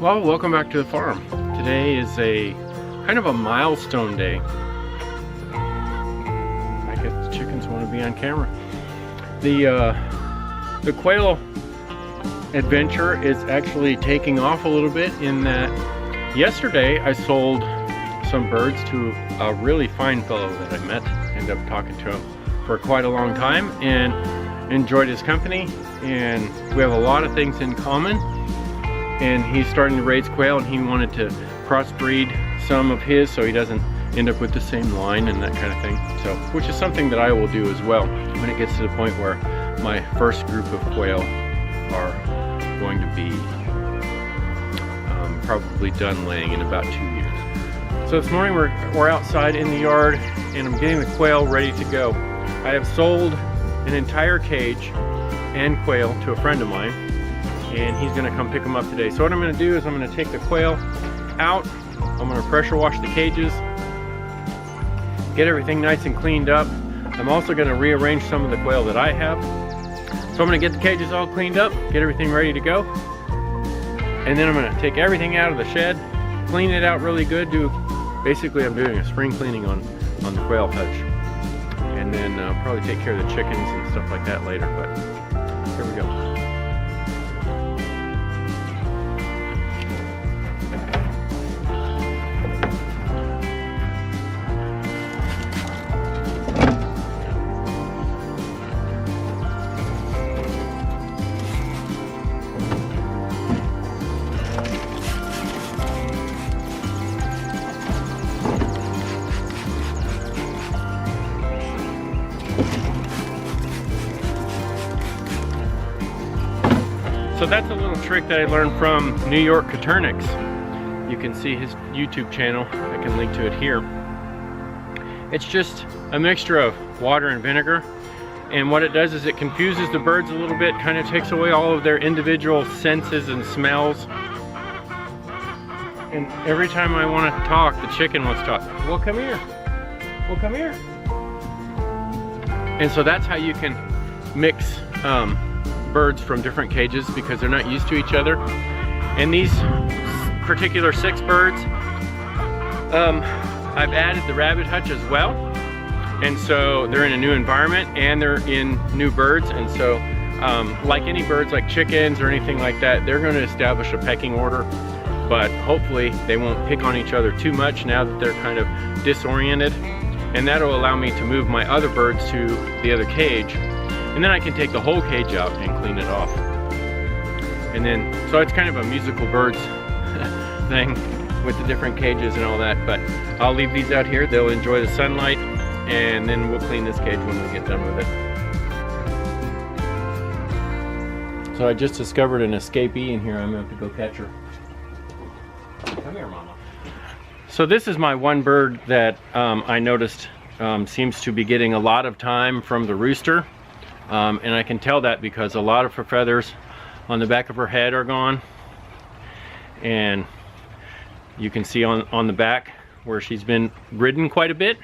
Well, welcome back to the farm. Today is a kind of a milestone day. I guess the chickens want to be on camera. The quail adventure is actually taking off a little bit in that yesterday I sold some birds to a really fine fellow that I met. Ended up talking to him for quite a long time and enjoyed his company, and we have a lot of things in common. And he's starting to raise quail, and he wanted to crossbreed some of his so he doesn't end up with the same line and that kind of thing. So, which is something that I will do as well when it gets to the point where my first group of quail are going to be probably done laying in about 2 years. So this morning we're outside in the yard, and I'm getting the quail ready to go. I have sold an entire cage and quail to a friend of mine, and he's gonna come pick them up today. So what I'm gonna do is I'm gonna take the quail out, I'm gonna pressure wash the cages, get everything nice and cleaned up. I'm also gonna rearrange some of the quail that I have. So I'm gonna get the cages all cleaned up, get everything ready to go, and then I'm gonna take everything out of the shed, clean it out really good, basically I'm doing a spring cleaning on the quail hutch. And then probably take care of the chickens and stuff like that later, but here we go. So that's a little trick that I learned from New York Caternix. You can see his YouTube channel. I can link to it here. It's just a mixture of water and vinegar. And what it does is it confuses the birds a little bit, kind of takes away all of their individual senses and smells. And every time I want to talk, the chicken wants to talk. Well, come here. Well, come here. And so that's how you can mix birds from different cages, because they're not used to each other. And these particular 6 birds, I've added the rabbit hutch as well, and so they're in a new environment and they're in new birds. And so like any birds, like chickens or anything like that, they're going to establish a pecking order, but hopefully they won't pick on each other too much now that they're kind of disoriented, and that'll allow me to move my other birds to the other cage. And then I can take the whole cage out and clean it off. And then, so it's kind of a musical birds thing with the different cages and all that, but I'll leave these out here. They'll enjoy the sunlight, and then we'll clean this cage when we get done with it. So I just discovered an escapee in here. I'm gonna have to go catch her. Come here, mama. So this is my one bird that I noticed seems to be getting a lot of time from the rooster. And I can tell that because a lot of her feathers on the back of her head are gone, and you can see on the back where she's been ridden quite a bit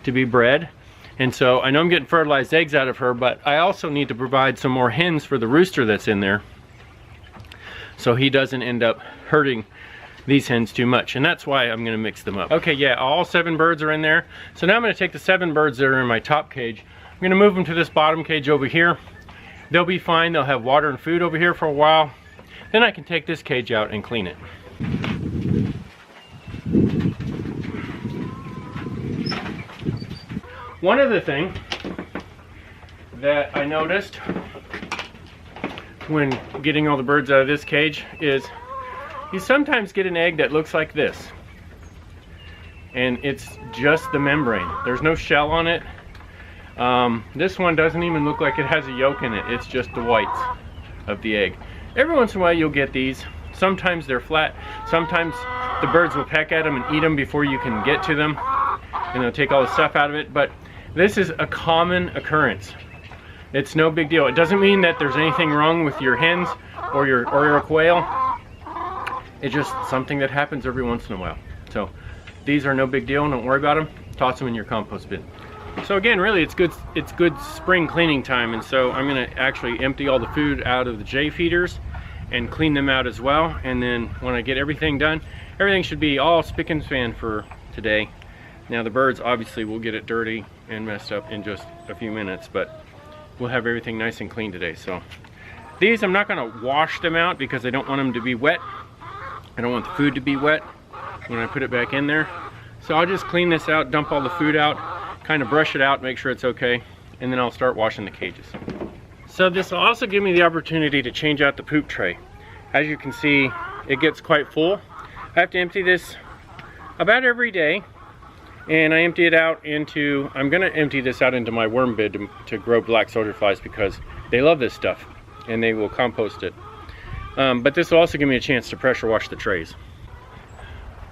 to be bred. And so I know I'm getting fertilized eggs out of her, but I also need to provide some more hens for the rooster that's in there, so he doesn't end up hurting these hens too much. And that's why I'm going to mix them up. Okay, yeah, all 7 birds are in there. So now I'm going to take the 7 birds that are in my top cage, I'm going to move them to this bottom cage over here. They'll be fine. They'll have water and food over here for a while. Then I can take this cage out and clean it. One other thing that I noticed when getting all the birds out of this cage is you sometimes get an egg that looks like this. And it's just the membrane. There's no shell on it. This one doesn't even look like it has a yolk in it. It's just the whites of the egg. Every once in a while you'll get these. Sometimes they're flat. Sometimes the birds will peck at them and eat them before you can get to them, and they'll take all the stuff out of it. But this is a common occurrence. It's no big deal. It doesn't mean that there's anything wrong with your hens or your quail. It's just something that happens every once in a while. So these are no big deal. Don't worry about them. Toss them in your compost bin. So again, really it's good spring cleaning time, and so I'm going to actually empty all the food out of the J feeders and clean them out as well. And then when I get everything done, everything should be all spick and span for today. Now the birds obviously will get it dirty and messed up in just a few minutes, but we'll have everything nice and clean today. So these, I'm not going to wash them out because I don't want them to be wet. I don't want the food to be wet when I put it back in there. So I'll just clean this out, dump all the food out, kind of brush it out, make sure it's okay, and then I'll start washing the cages. So this will also give me the opportunity to change out the poop tray. As you can see, it gets quite full. I have to empty this about every day, and I empty it out into, I'm going to empty this out into my worm bed to grow black soldier flies because they love this stuff and they will compost it. But this will also give me a chance to pressure wash the trays.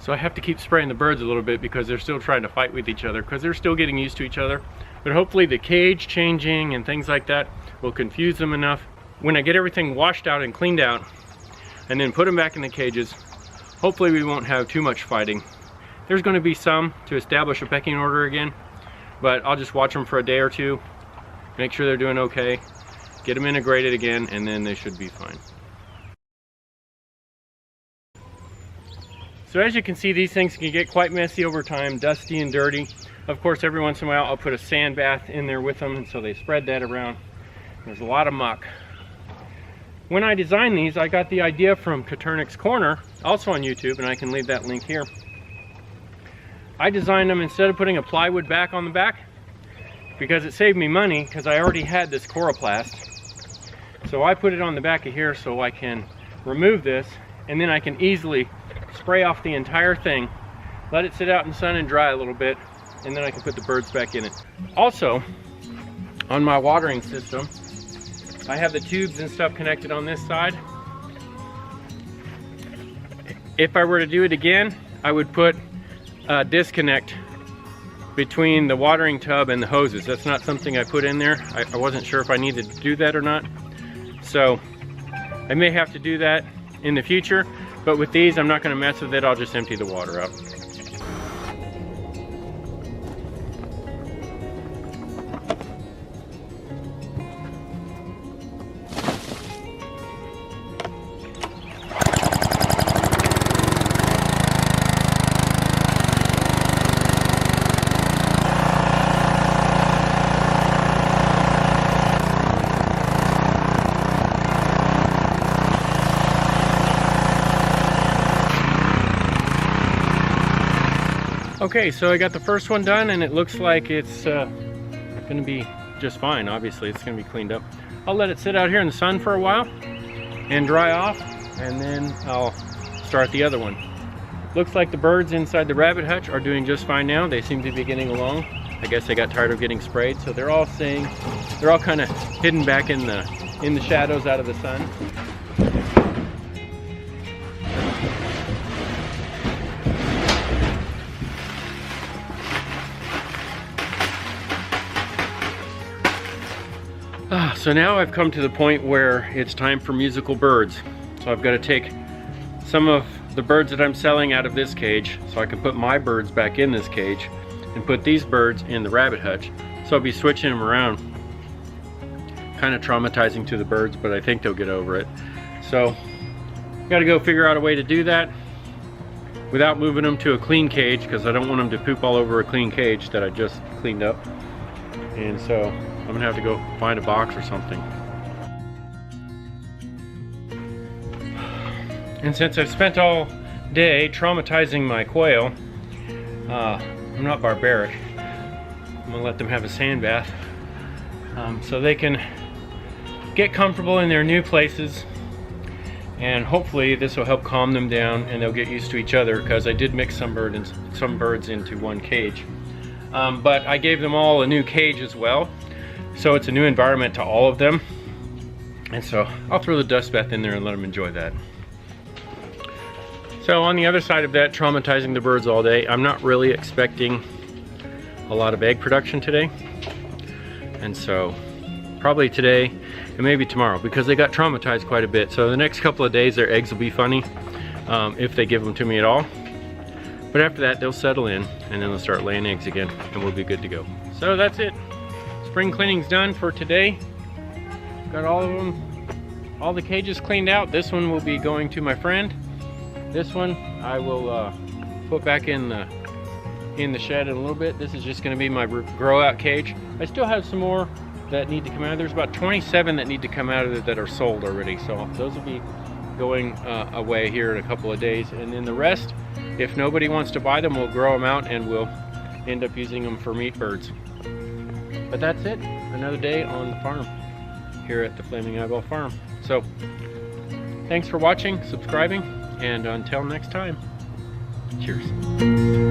So I have to keep spraying the birds a little bit because they're still trying to fight with each other because they're still getting used to each other. But hopefully the cage changing and things like that will confuse them enough. When I get everything washed out and cleaned out and then put them back in the cages, hopefully we won't have too much fighting. There's going to be some to establish a pecking order again, but I'll just watch them for a day or two, make sure they're doing okay, get them integrated again, and then they should be fine. So as you can see, these things can get quite messy over time, dusty and dirty. Of course, every once in a while I'll put a sand bath in there with them, and so they spread that around. There's a lot of muck. When I designed these, I got the idea from Caternix Corner, also on YouTube, and I can leave that link here. I designed them instead of putting a plywood back on the back because it saved me money because I already had this coroplast. So I put it on the back of here so I can remove this, and then I can easily spray off the entire thing, let it sit out in the sun and dry a little bit, and then I can put the birds back in it. Also, on my watering system, I have the tubes and stuff connected on this side. If I were to do it again, I would put a disconnect between the watering tub and the hoses. That's not something I put in there. I wasn't sure if I needed to do that or not. So I may have to do that in the future, but with these, I'm not going to mess with it. I'll just empty the water out. Okay, so I got the first one done and it looks like it's gonna be just fine. Obviously it's gonna be cleaned up. I'll let it sit out here in the sun for a while and dry off, and then I'll start the other one. Looks like the birds inside the rabbit hutch are doing just fine now. They seem to be getting along. I guess they got tired of getting sprayed, so they're all kind of hidden back in the shadows out of the sun. So now I've come to the point where it's time for musical birds. So I've got to take some of the birds that I'm selling out of this cage so I can put my birds back in this cage and put these birds in the rabbit hutch. So I'll be switching them around. Kind of traumatizing to the birds, but I think they'll get over it. So got to go figure out a way to do that without moving them to a clean cage, because I don't want them to poop all over a clean cage that I just cleaned up. And so I'm gonna have to go find a box or something. And since I've spent all day traumatizing my quail, I'm not barbaric. I'm gonna let them have a sand bath so they can get comfortable in their new places, and hopefully this will help calm them down and they'll get used to each other, because I did mix some birds into one cage. But I gave them all a new cage as well, so it's a new environment to all of them, and so I'll throw the dust bath in there and let them enjoy that. So on the other side of that, traumatizing the birds all day, I'm not really expecting a lot of egg production today, and so probably today and maybe tomorrow, because they got traumatized quite a bit. So the next couple of days their eggs will be funny, if they give them to me at all. But after that, they'll settle in and then they'll start laying eggs again and we'll be good to go. So that's it. Spring cleaning's done for today. Got all of them all the cages cleaned out. This one will be going to my friend. This one I will put back in the shed in a little bit. This is just going to be my grow out cage. I still have some more that need to come out. There's about 27 that need to come out of it that are sold already. So those will be going away here in a couple of days. And then the rest, if nobody wants to buy them, we'll grow them out and we'll end up using them for meat birds. But that's it. Another day on the farm here at the Flaming Eyeball Farm. So thanks for watching, subscribing, and until next time, cheers.